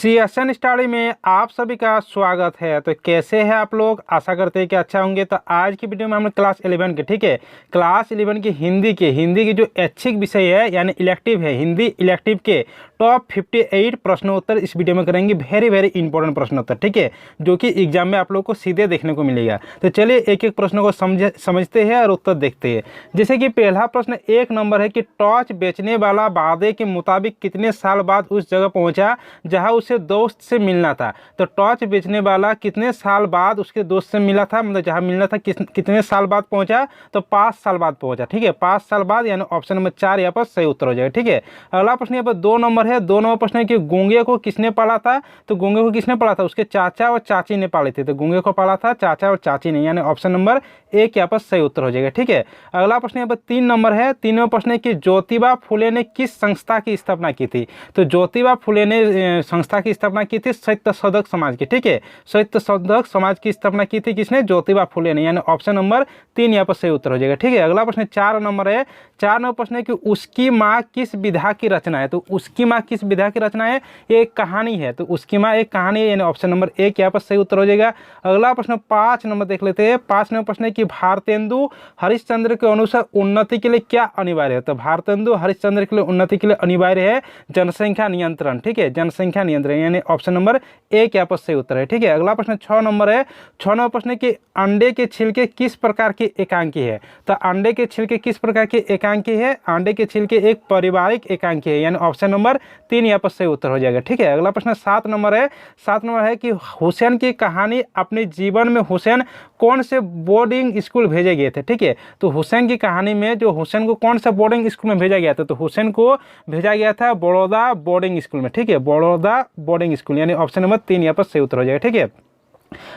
CSN study में आप सभी का स्वागत है। तो कैसे हैं आप लोग? आशा करते हैं कि अच्छा होंगे। तो आज की वीडियो में हम क्लास 11 के, ठीक है, क्लास 11 की हिंदी की जो ऐच्छिक विषय है यानी इलेक्टिव है, हिंदी इलेक्टिव के टॉप 58 प्रश्नोत्तर इस वीडियो में करेंगे। वेरी इंपॉर्टेंट प्रश्नोत्तर, ठीक है, जो कि एग्जाम में आप लोग को सीधे देखने को मिलेगा। तो चलिए एक एक प्रश्न को समझते हैं और उत्तर देखते हैं। जैसे कि पहला प्रश्न 1 नंबर है कि टॉर्च बेचने वाला वादे के मुताबिक कितने साल बाद उस जगह पहुंचा जहां उसे दोस्त से मिलना था। तो टॉर्च बेचने वाला कितने साल बाद उसके दोस्त से मिला था, मतलब जहां मिलना था कितने साल बाद पहुंचा, तो 5 साल बाद पहुंचा, ठीक है, 5 साल बाद, यानी ऑप्शन नंबर 4 यहाँ पर सही उत्तर हो जाएगा, ठीक है। अगला प्रश्न यहाँ पर 2 नंबर है। 2 नंबर प्रश्न है कि गूंगे को किसने पाला था। तो गूंगे को किसने पाला था? उसके चाचा और चाची ने पाले थे। तो गूंगे को पाला था चाचा और चाची ने, यानी ऑप्शन नंबर 1 यहाँ पर सही उत्तर हो जाएगा, ठीक है। अगला प्रश्न यहाँ पर 3 नंबर है। 3 नंबर प्रश्न है कि ज्योतिबा फुले ने किस संस्था की स्थापना की थी। तो ज्योतिबा फुले ने संस्था की स्थापना की थी सत्यशोधक समाज की, ठीक है, सत्यशोधक समाज की स्थापना की थी किसने? ज्योतिबा फुले ने, यानी ऑप्शन नंबर 3 यहाँ पर सही उत्तर हो जाएगा, ठीक है। अगला प्रश्न 4 नंबर है। 4 नंबर प्रश्न है कि उसकी माँ किस विधा की रचना है। तो उसकी माँ किस विधा की रचना है? ये एक कहानी है। तो उसकी माँ एक कहानी है, यानी ऑप्शन नंबर 1 यहाँ पर सही उत्तर हो जाएगा। अगला प्रश्न 5 नंबर देख लेते हैं। 5 नंबर प्रश्न है कि भारतेंदु हरिश्चंद्र के अनुसार उन्नति के लिए क्या अनिवार्य है। तो भारतेंदु हरिश्चंद्र के लिए उन्नति के लिए अनिवार्य है जनसंख्या नियंत्रण, ठीक है, जनसंख्या नियंत्रण, यानी ऑप्शन नंबर 1 यहाँ पर सही उत्तर है, ठीक है। अगला प्रश्न 6 नंबर है। 6 नंबर प्रश्न है कि अंडे के छिलके किस प्रकार की एकांकी है। तो अंडे के छिलके किस प्रकार की एकांकी है? अंडे के छिलके एक पारिवारिक एकांकी है, यानी ऑप्शन नंबर 3 यहाँ पर सही उत्तर हो जाएगा, ठीक है। अगला प्रश्न 7 नंबर है। 7 नंबर है कि हुसैन की कहानी अपने जीवन में हुसैन कौन से बोर्डिंग स्कूल भेजे गए थे, ठीक है। तो हुसैन की कहानी में जो हुसैन को कौन सा बोर्डिंग स्कूल में भेजा गया था, तो हुसैन को भेजा गया था बड़ौदा बोर्डिंग स्कूल में, ठीक है, बड़ौदा बोर्डिंग स्कूल, यानी ऑप्शन नंबर 3 यहाँ पर सही उत्तर हो जाएगा, ठीक है।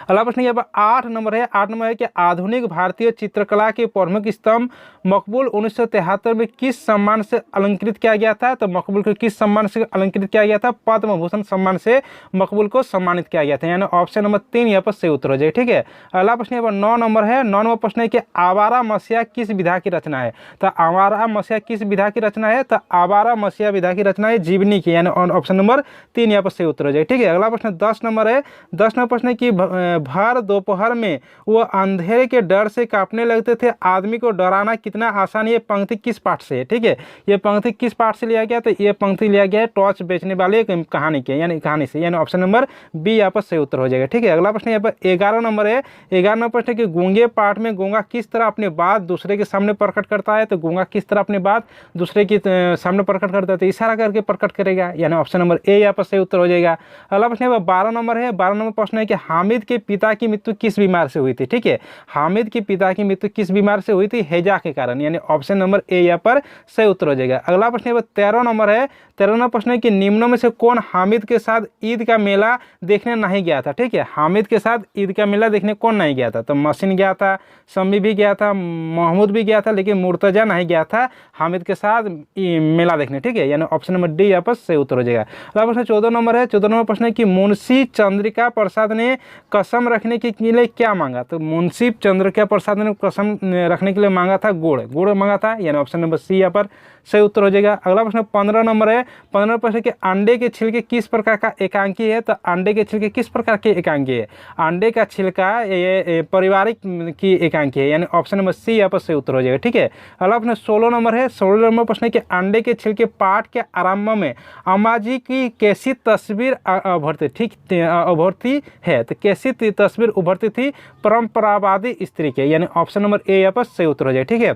अगला प्रश्न यहाँ पर 8 नंबर है। 8 नंबर है कि आधुनिक भारतीय चित्रकला के प्रमुख स्तंभ मकबूल 1973 में किस सम्मान से अलंकृत किया गया था। तो मकबूल को किस सम्मान से अलंकृत किया गया था? पद्म भूषण सम्मान से मकबूल को सम्मानित किया गया था, यानी ऑप्शन नंबर 3 यहाँ पर सही उत्तर हो जाएगा, ठीक है। अगला प्रश्न यहाँ पर 9 नंबर है। 9 नंबर प्रश्न है कि आवारा मसीहा किस विधा की रचना है। तो आवारा मसीहा किस विधा की रचना है? तो आवारा मसीहा विधा की रचना है जीवनी की, यानी ऑप्शन नंबर 3 यहाँ पर सही उत्तर हो जाएगा, ठीक है। अगला प्रश्न 10 नंबर है। 10 नंबर प्रश्न है कि भर दोपहर में वो अंधेरे के डर से कांपने लगते थे, आदमी को डराना कितना आसान। ये पंक्ति किस पाठ से है, ठीक है, ये पंक्ति किस पाठ से लिया गया? तो ये पंक्ति लिया गया है टॉर्च बेचने वाले कहानी के, यानी कहानी से, यानी ऑप्शन नंबर बी यहाँ पर सही उत्तर हो जाएगा, ठीक है। अगला प्रश्न यहाँ पर 11 नंबर है। 11 नंबर प्रश्न है कि गूंगे पाठ में गूंगा किस तरह अपनी बात दूसरे के सामने प्रकट करता है। तो गूंगा किस तरह अपनी बात दूसरे के सामने प्रकट करता है? तो इशारा करके प्रकट करेगा, यानी ऑप्शन नंबर ए यहाँ पर सही उत्तर हो जाएगा। अगला प्रश्न यहाँ पर 12 नंबर है। 12 नंबर प्रश्न है कि हामिद के पिता की मृत्यु किस बीमार से हुई थी, ठीक है, हामिद के पिता की मृत्यु किस बीमार से हुई थी? हैजा के कारण, यानी ऑप्शन नंबर ए यहाँ पर सही उत्तर हो जाएगा। अगला प्रश्न यहाँ पर 13 नंबर है। 13 नंबर प्रश्न है कि निम्नों में से कौन हामिद के साथ ईद का मेला देखने नहीं गया था, ठीक है, हामिद के साथ ईद का मेला देखने कौन नहीं गया था? तो मसीन गया था, शम्मी भी गया था, महमूद भी गया था, लेकिन मुर्तजा नहीं गया था हामिद के साथ मेला देखने, ठीक है, यानी ऑप्शन नंबर डी यहाँ पर सही उत्तर हो जाएगा। अगला प्रश्न 14 नंबर है। 14 नंबर प्रश्न है कि मुंशी चंद्रिका प्रसाद ने कसम रखने के लिए क्या मांगा। तो मुंशी चंद्रिका प्रसाद ने कसम रखने के लिए मांगा था गुड़ मांगा था, यानी ऑप्शन नंबर सी यहाँ पर सही उत्तर हो जाएगा। अगला प्रश्न 15 नंबर है। 15 प्रश्न के अंडे के छिलके किस प्रकार का एकांकी है। तो अंडे के छिलके किस प्रकार के एकांकी है? अंडे का छिलका ये पारिवारिक की एकांकी है, यानी ऑप्शन नंबर सी यहाँ पर सही उत्तर हो जाएगा, ठीक है। अगला प्रश्न 16 नंबर है। 16 नंबर प्रश्न के अंडे के छिलके पाठ के आरंभ में अम्मा जी की कैसी तस्वीर उभरती, ठीक उभरती है। तो कैसी तस्वीर उभरती थी? परंपरावादी स्त्री के, यानी ऑप्शन नंबर ए यहाँ पर सही उत्तर हो जाए, ठीक है।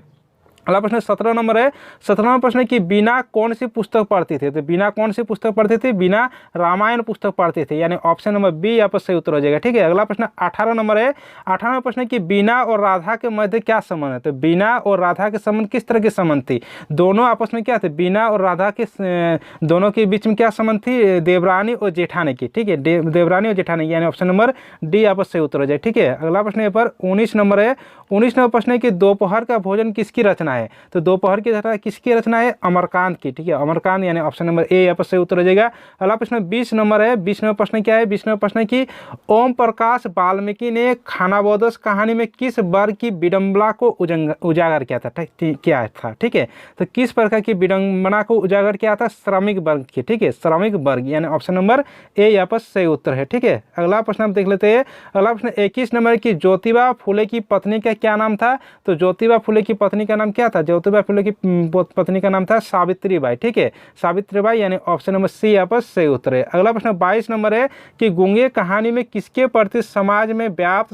अगला प्रश्न 17 नंबर है। 17 नंबर प्रश्न कि बिना कौन सी पुस्तक पढ़ती थे। तो बिना कौन सी पुस्तक पढ़ती थी? बिना रामायण पुस्तक पढ़ते थे, यानी ऑप्शन नंबर बी यहाँ पर सही उत्तर हो जाएगा, ठीक है। अगला प्रश्न 18 नंबर है। 18 नंबर प्रश्न कि बीना और राधा के मध्य क्या संबंध है। तो बीना और राधा के संबंध किस तरह के संबंध थी? दोनों आपस में क्या थे? बीना और राधा के दोनों के बीच में क्या संबंध थी? देवरानी और जेठानी की, ठीक है, देवरानी और जेठानी, यानी ऑप्शन नंबर डी यहाँ पर सही उत्तर हो जाए, ठीक है। अगला प्रश्न यहाँ पर 19 नंबर है। 19 नंबर प्रश्न है कि दोपहर का भोजन किसकी रचना रचना है? तो दोपहर की रचना किसकी रचना है? अमरकांत की, ठीक है, अमरकांत, यानी ऑप्शन नंबर ए यहाँ पर सही उत्तर हो जाएगा। अगला प्रश्न 20 नंबर है। 20 नंबर प्रश्न क्या है? 20 नंबर प्रश्न की ओम प्रकाश वाल्मीकि ने खानाबदोश कहानी में किस वर्ग की विडंबना को उजागर किया था? ठीक है, तो किस प्रकार की विडंबना को उजागर किया था? श्रमिक वर्ग की, ठीक है, श्रमिक वर्ग, यानी ऑप्शन नंबर ए यहाँ पर सही उत्तर है। ठीक है, अगला प्रश्न हम देख लेते हैं। अगला प्रश्न 21 नंबर की ज्योतिबा फुले की पत्नी का क्या नाम था? तो ज्योतिबा फुले की पत्नी का नाम क्या था? ज्योतिबा फुले की पत्नी का नाम था सावित्रीबाई, ठीक है, सावित्रीबाई, यानी ऑप्शन नंबर सी यहाँ पर सही उत्तर है। अगला प्रश्न 22 नंबर है कि गूंगे कहानी में किसके प्रति समाज में व्याप्त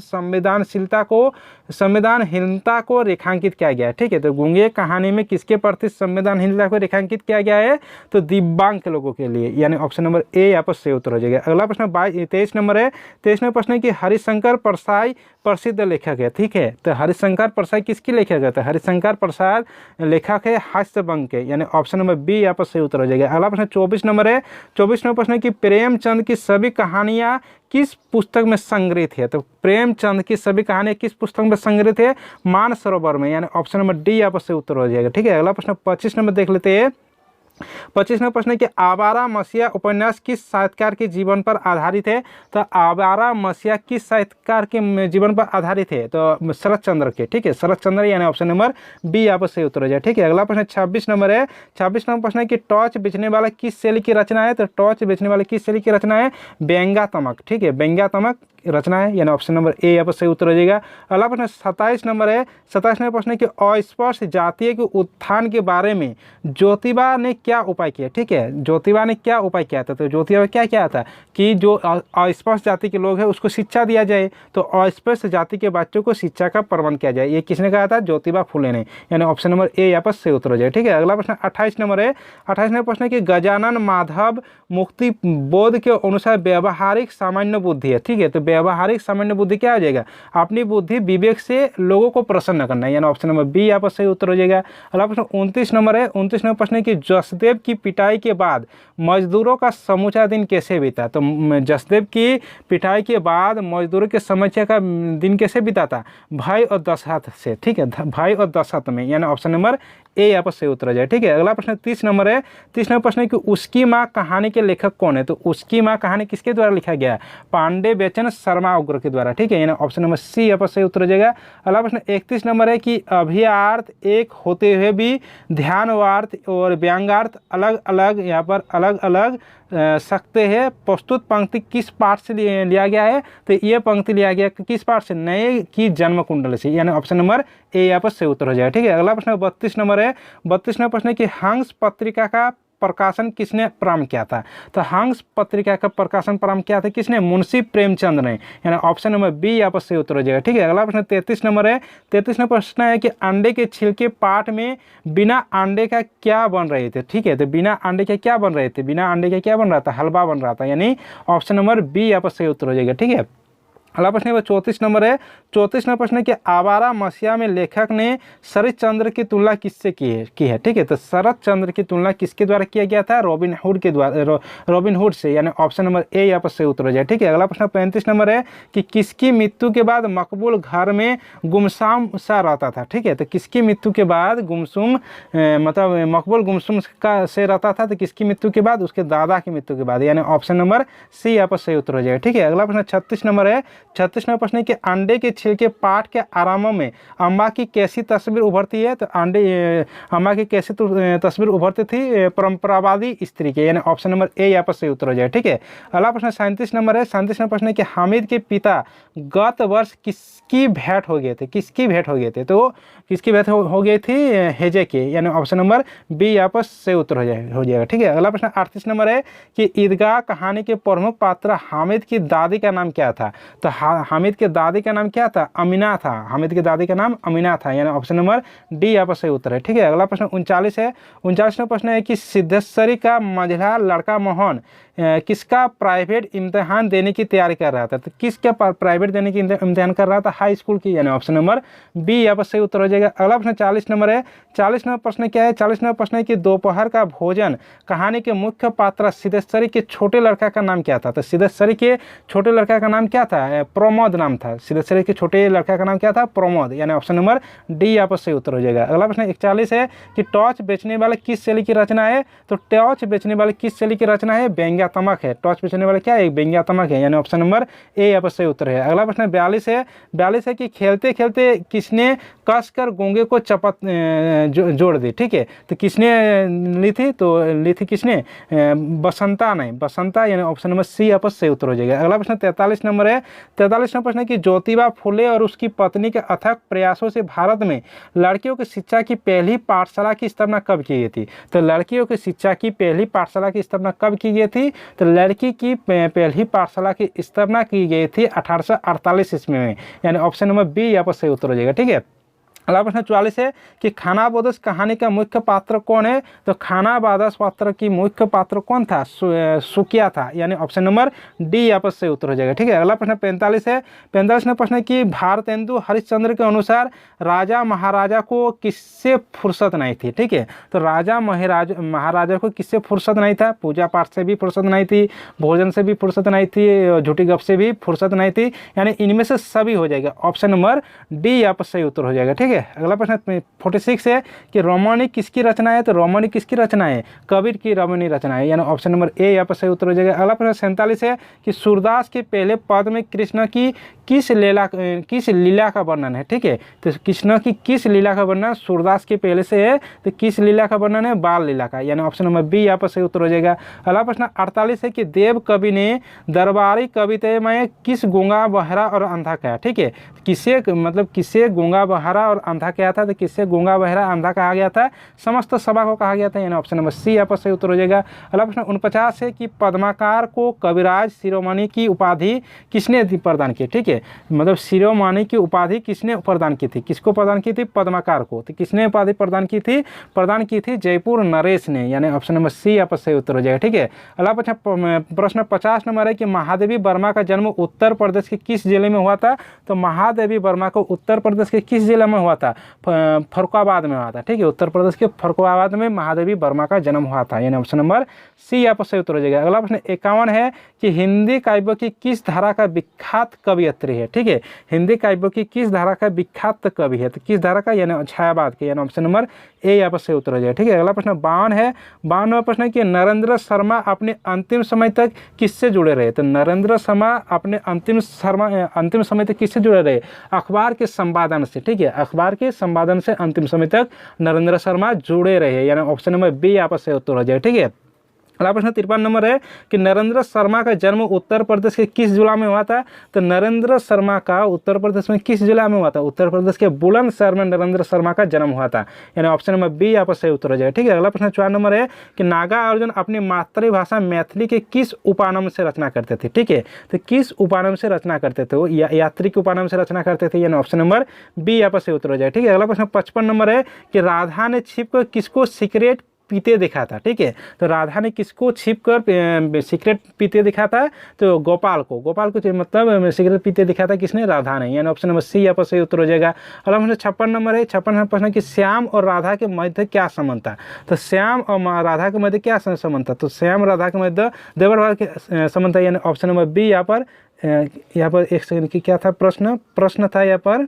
संवेदनहीनता को रेखांकित किया गया है? ठीक है, तो गूंगे कहानी में किसके प्रति संवेदनहीनता को रेखांकित किया गया है? तो दिव्यांग लोगों के लिए, यानी ऑप्शन नंबर ए यहाँ पर सही उत्तर हो जाएगा। अगला प्रश्न 23 नंबर है। 23 नंबर प्रश्न है कि हरिशंकर परसाई प्रसिद्ध लेखक है, ठीक है, तो हरिशंकर परसाई किसकी लेखक है? तो हरिशंकर प्रसाद लेखक है हास्यवंत के, यानी ऑप्शन नंबर बी यहाँ पर सही उत्तर हो जाएगा। अगला प्रश्न 24 नंबर है। 24 नंबर प्रश्न है कि प्रेमचंद की सभी कहानियाँ किस पुस्तक में संग्रहित है? तो प्रेमचंद की सभी कहानियाँ किस पुस्तक में संग्रहित है? मानसरोवर में, यानी ऑप्शन नंबर डी यहाँ पर सही उत्तर हो जाएगा। ठीक है, अगला प्रश्न 25 नंबर देख लेते हैं। 25 नंबर प्रश्न है कि आवारा मसीहा उपन्यास किस साहित्यकार के जीवन पर आधारित है? तो आवारा मसीहा किस साहित्यकार के जीवन पर आधारित है? तो शरत चंद्र के, ठीक है, शरत चंद्र, यानी ऑप्शन नंबर बी यहाँ पर सही उत्तर हो जाए। ठीक है, अगला प्रश्न 26 नंबर है। 26 नंबर प्रश्न है कि टॉर्च बेचने वाला किस शैली की रचना है? तो टॉर्च बेचने वाले किस शैली की रचना है? व्यंग्यात्मक, ठीक है, व्यंग्यात्मक रचना है, यानी ऑप्शन नंबर ए यहाँ पर सही उत्तर हो जाएगा। अगला प्रश्न 27 नंबर है। 27 नंबर प्रश्न है कि अस्पृश्य जातीय के उत्थान के बारे में ज्योतिबा ने क्या उपाय किया? ठीक है, ज्योतिबा ने क्या उपाय किया था? तो ज्योतिबा क्या किया था कि जो अस्पृश्य जाति के लोग हैं उसको शिक्षा दिया जाए, तो अस्पृश्य जाति के बच्चों को शिक्षा का प्रबंध किया जाए। ये किसने कहा था? ज्योतिबा फुले ने, यानी ऑप्शन नंबर ए यहाँ पर सही उत्तर हो जाए। ठीक है, अगला प्रश्न 28 नंबर है। 28 नंबर प्रश्न है कि गजानन माधव मुक्ति बोध के अनुसार व्यवहारिक सामान्य बुद्धि है, ठीक है, तो व्यवहारिक सामान्य बुद्धि क्या हो जाएगा? अपनी बुद्धि विवेक से लोगों को प्रसन्न करना है, यानी ऑप्शन नंबर बी यहाँ पर सही उत्तर हो जाएगा। अगला प्रश्न 29 नंबर है। 29 नंबर प्रश्न है कि जसदेव की पिटाई के बाद मजदूरों का समूचा दिन कैसे बीता? तो जसदेव की पिटाई के बाद मजदूरों के समूचा का दिन कैसे बीता था? भय और दशहत से, ठीक है, भय और दशहत में, यानी ऑप्शन नंबर ए यहाँ पर सही उत्तर हो जाए। ठीक है, अगला प्रश्न 30 नंबर है। 30 नंबर प्रश्न है कि उसकी माँ कहानी के लेखक कौन है? तो उसकी माँ कहानी किसके द्वारा लिखा गया है? पांडे बेचन शर्मा उग्र के द्वारा, ठीक है, यानी ऑप्शन नंबर सी यहाँ पर सही उत्तर हो जाएगा। अगला प्रश्न 31 नंबर है कि अभियार्थ एक होते हुए भी ध्यानवार्थ और व्यंग्यार्थ अलग अलग यहाँ पर अलग अलग सकते हैं। प्रस्तुत पंक्ति किस पाठ से लिया गया है? तो ये पंक्ति लिया गया किस पाठ से? नए की जन्म कुंडल से, यानी ऑप्शन नंबर ए यहाँ पर सही उत्तर हो जाएगा। ठीक है, अगला प्रश्न 32 नंबर है। 32 नंबर प्रश्न है कि हंस पत्रिका का प्रकाशन किसने प्रारंभ किया था? तो हंस पत्रिका का प्रकाशन प्रारंभ किया था किसने? मुंशी प्रेमचंद ने, यानी ऑप्शन नंबर बी यहाँ पर सही उत्तर हो जाएगा। ठीक है, अगला प्रश्न 33 नंबर है। 33 नंबर प्रश्न है कि अंडे के छिलके पाठ में बिना अंडे का क्या बन रहे थे? ठीक है, तो बिना अंडे के क्या बन रहे थे? बिना अंडे के क्या बन रहा था? हलवा बन रहा था, यानी ऑप्शन नंबर बी यहाँ पर सही उत्तर हो जाएगा। ठीक है, अगला प्रश्न 34 नंबर है। 34 नंबर प्रश्न है कि आवारा मसीहा में लेखक ने शरत चंद्र की तुलना किससे की है? ठीक है, तो शरत चंद्र की तुलना किसके द्वारा किया गया था? रॉबिन हुड के द्वारा, रॉबिन हुड से, यानी ऑप्शन नंबर ए यहाँ पर सही उत्तर हो जाए। ठीक है, अगला प्रश्न 35 नंबर है कि किसकी मृत्यु के बाद मकबूल घर में गुमसुम सा रहता था? ठीक है, तो किसकी मृत्यु के बाद गुमसुम मतलब मकबूल गुमसुम का से रहता था? तो किसकी मृत्यु के बाद? उसके दादा की मृत्यु के बाद, यानी ऑप्शन नंबर सी यहाँ पर सही उत्तर हो जाएगा। ठीक है, अगला प्रश्न 36 नंबर है। 36 नंबर प्रश्न है कि अंडे के छिलके पाठ के आरामों में अम्मा की कैसी तस्वीर उभरती है? तो अम्मा की कैसी तस्वीर उभरती थी? परंपरावादी स्त्री के, यानी ऑप्शन नंबर ए यहाँ पर सही उत्तर हो जाए। ठीक है, अगला प्रश्न 37 नंबर है। 37 नंबर प्रश्न है कि हामिद के पिता गत वर्ष किसकी भेंट हो गए थे? किसकी भेंट हो गए थे? तो किसकी भेंट हो गई थी? हेजे के, यानी ऑप्शन नंबर बी यहाँ पर सही उत्तर हो जाएगा। ठीक है, अगला प्रश्न 38 नंबर है कि ईदगाह कहानी के प्रमुख पात्र हामिद की दादी का नाम क्या था? तो हामिद के दादी का नाम क्या था? अमीना था। हामिद के दादी का नाम अमीना था, यानी ऑप्शन नंबर डी यहाँ पर सही उत्तर है। ठीक है, अगला प्रश्न 39 है। 39 प्रश्न है कि सिद्धेश्वरी का मझला लड़का मोहन किसका प्राइवेट इम्तिहान देने की तैयारी कर रहा था। तो किसका प्राइवेट देने की इम्तिहान कर रहा था, हाई स्कूल की, यानी ऑप्शन नंबर बी यहाँ पर सही उत्तर हो जाएगा। अगला प्रश्न 40 नंबर है। 40 नंबर प्रश्न क्या है, 40 नंबर प्रश्न है कि दोपहर का भोजन कहानी के मुख्य पात्र सिद्धेश्वरी के छोटे लड़का का नाम क्या था। तो सिद्धेश्वरी के छोटे लड़का का नाम क्या था, प्रमोद नाम था। सिद्धेश्वरी के छोटे लड़का का नाम क्या था, प्रमोद, यानी ऑप्शन नंबर डी यहाँ पर सही उत्तर हो जाएगा। अगला प्रश्न 41 है कि टॉर्च बेचने वाले किस शैली की रचना है। तो टॉर्च बेचने वाले किस शैली की रचना है, व्यंग्यात्मक है। टॉर्च बेचने वाले क्या है, व्यंग्यात्मक है, यानी ऑप्शन नंबर ए यहाँ पर सही उत्तर है। अगला प्रश्न 42 है। 42 है कि खेलते खेलते किसने कसकर गूंगे को चपत जोड़ दी। ठीक है, तो किसने ली थी, तो ली थी किसने, बसंता ने, बसंता, यानी ऑप्शन नंबर सी यहाँ पर सही उत्तर हो जाएगा। अगला प्रश्न 43 नंबर है। 43 नंबर प्रश्न है कि ज्योतिबा फुले और उसकी पत्नी के अथक प्रयासों से भारत में लड़कियों की शिक्षा की पहली पाठशाला की स्थापना कब की गई थी। तो लड़कियों की शिक्षा की पहली पाठशाला की स्थापना कब की गई थी। तो लड़की की पहली पाठशाला की स्थापना की गई थी 1848 ईस्वी में, यानी ऑप्शन नंबर बी यहाँ पर सही उत्तर हो जाएगा। ठीक है। अगला प्रश्न 44 है कि खानाबदोश कहानी का मुख्य पात्र कौन है। तो खानाबदोश पात्र की मुख्य पात्र कौन था, सुकिया था, यानी ऑप्शन नंबर डी यहाँ पर सही उत्तर हो जाएगा। ठीक है। अगला प्रश्न 45 है। 45 में प्रश्न है कि भारतेंदु हरिश्चंद्र के अनुसार राजा महाराजा को किससे फुर्सत नहीं थी। ठीक है, तो राजा महाराजा को किससे फुर्सत नहीं था, पूजा पाठ से भी फुर्सत नहीं थी, भोजन से भी फुर्सत नहीं थी, झूठी गप से भी फुर्सत नहीं थी, यानी इनमें से सभी हो जाएगा। ऑप्शन नंबर डी यहाँ पर सही उत्तर हो जाएगा। ठीक है। अगला प्रश्न 46 है कि रोमानी किसकी रचना है। तो रोमानी किसकी रचना है, कबीर की रोमानी रचना है, यानी ऑप्शन नंबर ए यहाँ पर सही उत्तर हो जाएगा। अगला प्रश्न 47 है कि सूरदास के पहले पद में कृष्ण की किस लीला का वर्णन है। ठीक है, तो कृष्ण की किस लीला का वर्णन सूरदास के पहले से है, तो किस लीला का वर्णन है, बाल लीला का, यानी ऑप्शन नंबर बी यहाँ पर सही उत्तर हो जाएगा। अगला प्रश्न 48 है कि देव कवि ने दरबारी कविता में किस गूंगा बहरा और अंधा कहा। ठीक है, किससे गूंगा बहरा और अंधा कहा था। तो किससे गूंगा बहरा अंधा कहा गया था, समस्त सभा को कहा गया था, यानी ऑप्शन नंबर सी यहाँ पर सही उत्तर हो जाएगा। अगला प्रश्न 49 है कि पद्माकार को कविराज शिरोमणि की उपाधि किसने प्रदान की। ठीक है, मतलब शिरोमणि की उपाधि किसने प्रदान की थी, किसको प्रदान की थी, पद्माकार को। तो किसने उपाधि प्रदान की थी जयपुर नरेश ने, यानी ऑप्शन नंबर सी यहाँ पर सही उत्तर हो जाएगा। ठीक है। अगला प्रश्न 50 नंबर है कि महादेवी वर्मा का जन्म उत्तर प्रदेश के किस जिले में हुआ था। तो महादेवी वर्मा को उत्तर प्रदेश के किस जिले में हुआ था, फरुखाबाद में हुआ था। ठीक है, उत्तर प्रदेश के फरुखाबाद में महादेवी वर्मा का जन्म हुआ था, यानी ऑप्शन नंबर सी यहाँ पर सही उत्तर हो जाएगा। अगला प्रश्न 51 है कि हिंदी काव्य की किस धारा का विख्यात कवियत्री है। ठीक है, हिंदी काव्य की किस धारा का विख्यात कवि है, तो किस धारा का, यानी छायावाद के, यानी ऑप्शन नंबर ए यहाँ पर सही उत्तर हो जाएगा। ठीक है। अगला प्रश्न 52 है। 52वां प्रश्न है कि नरेंद्र शर्मा अपने अंतिम समय तक किससे जुड़े रहे। तो नरेंद्र शर्मा अपने अंतिम समय तक किससे जुड़े रहे, अखबार के संपादन से। ठीक है, अखबार के संपादन से अंतिम समय तक नरेंद्र शर्मा जुड़े रहे, यानी ऑप्शन नंबर बी यहाँ पर सही उत्तर हो जाएगा। ठीक है। अगला प्रश्न 53 नंबर है कि नरेंद्र शर्मा का जन्म उत्तर प्रदेश के किस जिला में हुआ था। तो नरेंद्र शर्मा का उत्तर प्रदेश में किस जिला में हुआ था, उत्तर प्रदेश के बुलंदशहर में नरेंद्र शर्मा का जन्म हुआ था, यानी ऑप्शन नंबर बी यहाँ पर सही उत्तर हो जाएगा। ठीक है। अगला प्रश्न 54 नंबर है कि नागार्जुन अपनी मातृभाषा मैथिली के किस उपनाम से रचना करते थे। ठीक है, तो किस उपनाम से रचना करते थे, वो यात्री के उपनाम से रचना करते थे, यानी ऑप्शन नंबर बी यहाँ पर सही उत्तर हो जाएगा। ठीक है। अगला प्रश्न 55 नंबर है कि राधा ने छिपकर किसको सिगरेट पीते देखा था। ठीक है, तो राधा ने किसको छिपकर सिगरेट पीते देखा था, तो गोपाल को मतलब सिगरेट पीते देखा था किसने, राधा ने, यानी ऑप्शन नंबर सी यहाँ पर सही उत्तर हो जाएगा। अगला प्रश्न 56 नंबर है। 56 नंबर प्रश्न कि श्याम और राधा के मध्य क्या संबंध था। तो श्याम और राधा के मध्य क्या संबंध था, तो श्याम राधा के मध्य देवर भाव के संबंध था, यानी ऑप्शन नंबर बी यहाँ पर एक सेकंड की क्या था, प्रश्न था यहाँ पर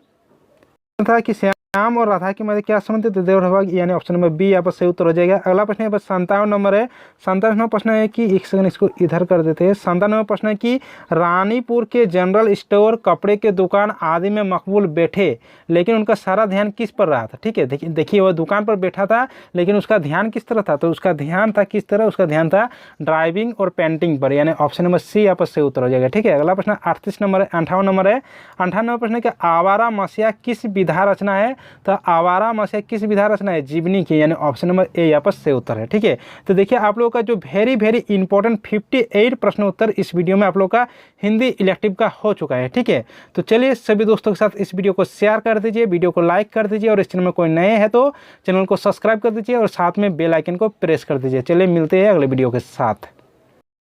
था कि श्याम और राधा के मध्य क्या संबंध है, तो देवभाग, यानी ऑप्शन नंबर बी यहाँ पर सही उत्तर हो जाएगा। अगला प्रश्न यहाँ पर 57 नंबर है। 57वां प्रश्न है कि एक सेकंड इसको इधर कर देते हैं। 57वां प्रश्न है कि रानीपुर के जनरल स्टोर, कपड़े के दुकान आदि में मकबूल बैठे, लेकिन उनका सारा ध्यान किस पर रहा था। ठीक है, देखिए वह दुकान पर बैठा था, लेकिन उसका ध्यान किस तरह था, तो उसका ध्यान था किस तरह, उसका ध्यान था ड्राइविंग और पेंटिंग पर, यानी ऑप्शन नंबर सी यहाँ पर सही उत्तर हो जाएगा। ठीक है। अगला प्रश्न 38 नंबर है। 58 नंबर है। 58वां प्रश्न है कि आवारा मसीहा किस विधा रचना है। तो आवारा मसीहा किस विधा रचना है, जीवनी की, यानी ऑप्शन नंबर ए यहाँ पर सही उत्तर है। ठीक है, तो देखिए आप लोगों का जो वेरी इंपॉर्टेंट 58 प्रश्न उत्तर इस वीडियो में आप लोगों का हिंदी इलेक्टिव का हो चुका है। ठीक है, तो चलिए सभी दोस्तों के साथ इस वीडियो को शेयर कर दीजिए, वीडियो को लाइक कर दीजिए, और इस चैनल में कोई नए हैं तो चैनल को सब्सक्राइब कर दीजिए और साथ में बेल आइकन को प्रेस कर दीजिए। चलिए मिलते हैं अगले वीडियो के साथ।